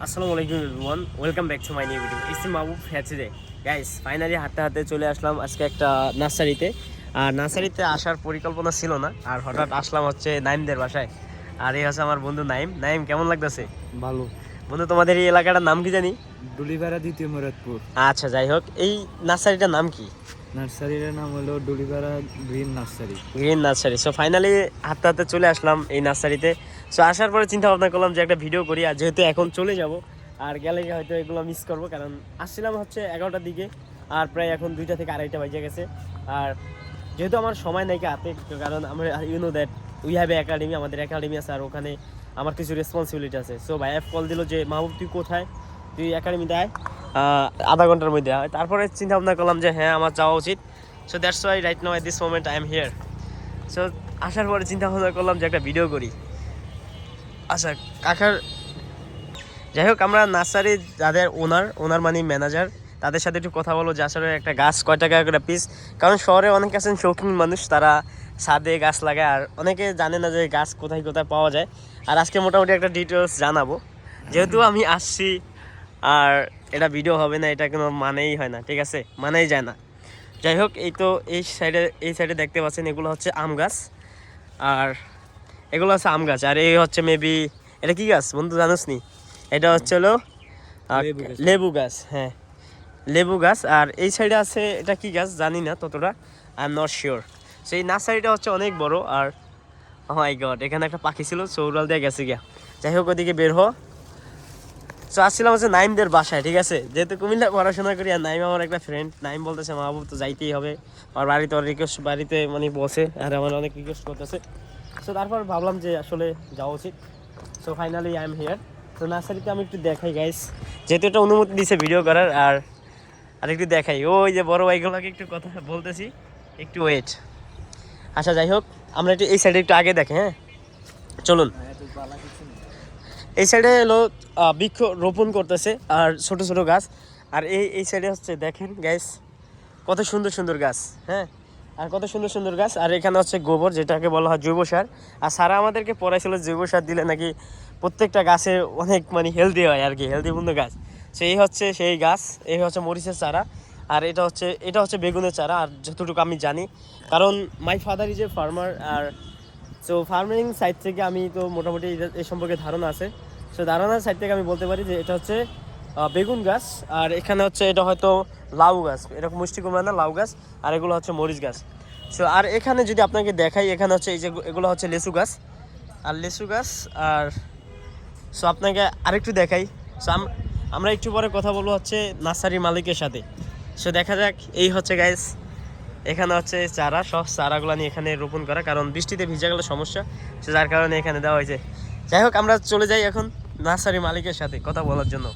আসসালামু আলাইকুম everyone, welcome back to my new video. It's Mahbub হ্যাঁ টুডে গাইস, ফাইনালি হাঁটতে হাঁটতে চলে আসলাম আজকে একটা নার্সারিতে। আর নার্সারিতে আসার পরিকল্পনা ছিল না, আর হঠাৎ আসলাম হচ্ছে নাইমদের বাসায়। আর এই হচ্ছে আমার বন্ধু নাইম। নাইম, কেমন লাগতেছে? ভালো। বন্ধু, তোমাদের এই এলাকাটার নাম কি জানি? ডুলিপাড়া দ্বিতীয় মুরাদপুর। আচ্ছা, যাই হোক, এই নার্সারিটার নাম কি? নার্সারির নাম হলো Dulipara green nursery. Green nursery. So finally হাঁটতে হাঁটতে চলে আসলাম এই নার্সারিতে। সো আসার পরে চিন্তা ভাবনা করলাম যে একটা ভিডিও করি, আর যেহেতু এখন চলে যাব আর গেলে হয়তো এগুলো মিস করবো, কারণ আসছিলাম হচ্ছে 11টার দিকে, আর প্রায় এখন 2টা থেকে 2:30 বাজে গেছে। আর যেহেতু আমার সময় নাই হাতে, কারণ আমরা you know that we have academy, আমাদের একাডেমি আছে, আর ওখানে আমার কিছু রেসপন্সিবিলিটি আছে। সো ভাই কল দিল যে মাহবুব তুই কোথায়, তুই একাডেমিতে আয়, আধা ঘন্টার মধ্যে আয়। তারপরে চিন্তা ভাবনা করলাম যে হ্যাঁ, আমার যাওয়া উচিত। So that's why right now at this moment I am here. So আসার পরে চিন্তা ভাবনা করলাম যে একটা ভিডিও করি। আচ্ছা কাকার, যাই হোক, আমরা নার্সারি যাদের ওনার মানে ম্যানেজার, তাদের সাথে একটু কথা বলো যে আসলে একটা গাছ কয় টাকা করে পিস। কারণ শহরে অনেক আছেন শৌখিন মানুষ, তারা ছাদে গাছ লাগায়, আর অনেকে জানে না যে গাছ কোথায় কোথায় পাওয়া যায়। আর আজকে মোটামুটি একটা ডিটেলস জানাবো, যেহেতু আমি আসছি আর এটা ভিডিও হবে না, এটা কোনো মানেই হয় না, ঠিক আছে, মানেই যায় না। যাই হোক, এই সাইডে দেখতে পাচ্ছেন এগুলো হচ্ছে আম গাছ, আর এগুলো হচ্ছে আম গাছ। আর এই হচ্ছে মেবি, এটা কি গাছ বন্ধু জানোস নি? এটা হচ্ছে হলো লেবু গাছ। হ্যাঁ, লেবু গাছ। আর এই সাইডে আছে, এটা কি গাছ জানি না ততটা, আই এম নট শিওর। সেই নার্সারিটা হচ্ছে অনেক বড়। আর মাই গড, এখানে একটা পাখি ছিল, চৌরাল দিয়ে গেছে গিয়া। যাই হোক, ওদিকে বের হ। তো আসছিলাম হচ্ছে নাইমদের বাসায়, ঠিক আছে, যেহেতু কুমিল্লা পড়াশোনা করি, আর নাইম আমার একটা ফ্রেন্ড। নাইম বলতেছে মাহবুব তো যাইতেই হবে, আমার বাড়িতে বাড়িতে মানে বসে, আর আমার অনেক রিকোয়েস্ট করতেছে। সো তারপর ভাবলাম যে আসলে যাওয়া উচিত। So finally I am here. তো নার্সারিতে আমি একটু দেখাই গাইস, যেহেতু এটা অনুমতি দিয়েছে ভিডিও করার। আর একটু দেখাই, ওই যে বড় ভাইগুলোকে একটু কথা বলতেছি, একটু ওয়েট। আচ্ছা যাই হোক, আমরা একটু এই সাইডে একটু আগে দেখে, হ্যাঁ চলুন। এই সাইডে হলো বৃক্ষ রোপণ করতেছে, আর ছোট ছোট গাছ। আর এই সাইডে হচ্ছে দেখেন গাইস, কত সুন্দর সুন্দর গাছ। হ্যাঁ, আর কত সুন্দর সুন্দর গাছ। আর এখানে হচ্ছে গোবর, যেটাকে বলা হয় জৈব সার। আর সারা আমাদেরকে পড়াইছিল জৈব সার দিলে নাকি প্রত্যেকটা গাছে অনেক মানে হেলদি হয় আর কি, হেলদিপূর্ণ গাছ। সেই হচ্ছে সেই গাছ। এই হচ্ছে মরিচের চারা, আর এটা হচ্ছে বেগুনের চারা। আর যতটুকু আমি জানি, কারণ my father is a farmer, আর সো ফার্মিং সাইড থেকে আমি তো মোটামুটি এই সম্পর্কে ধারণা আছে। সো ধারণার সাইড থেকে আমি বলতে পারি যে এটা হচ্ছে বেগুন গাছ। আর এখানে হচ্ছে এটা হয়তো লাউ গাছ, এরকম মিষ্টি কুমড়া না, লাউ গাছ। আর এগুলো হচ্ছে মরিচ গাছ। সো আর এখানে যদি আপনাকে দেখাই, এখানে হচ্ছে এই যে এগুলো হচ্ছে লেচু গাছ, আর লেচু গাছ। আর সো আপনাকে আরেকটু দেখাই। সো আমরা একটু পরে কথা বলবো হচ্ছে নার্সারির মালিকের সাথে। সো দেখা যাক। এই হচ্ছে গাইস, এখানে হচ্ছে চারা, সব চারাগুলো নিয়ে এখানে রোপণ করা, কারণ বৃষ্টিতে ভিজে গেলে সমস্যা, সে যার কারণে এখানে দেওয়া হয়েছে। যাই হোক, আমরা চলে যাই এখন নার্সারি মালিকের সাথে কথা বলার জন্য।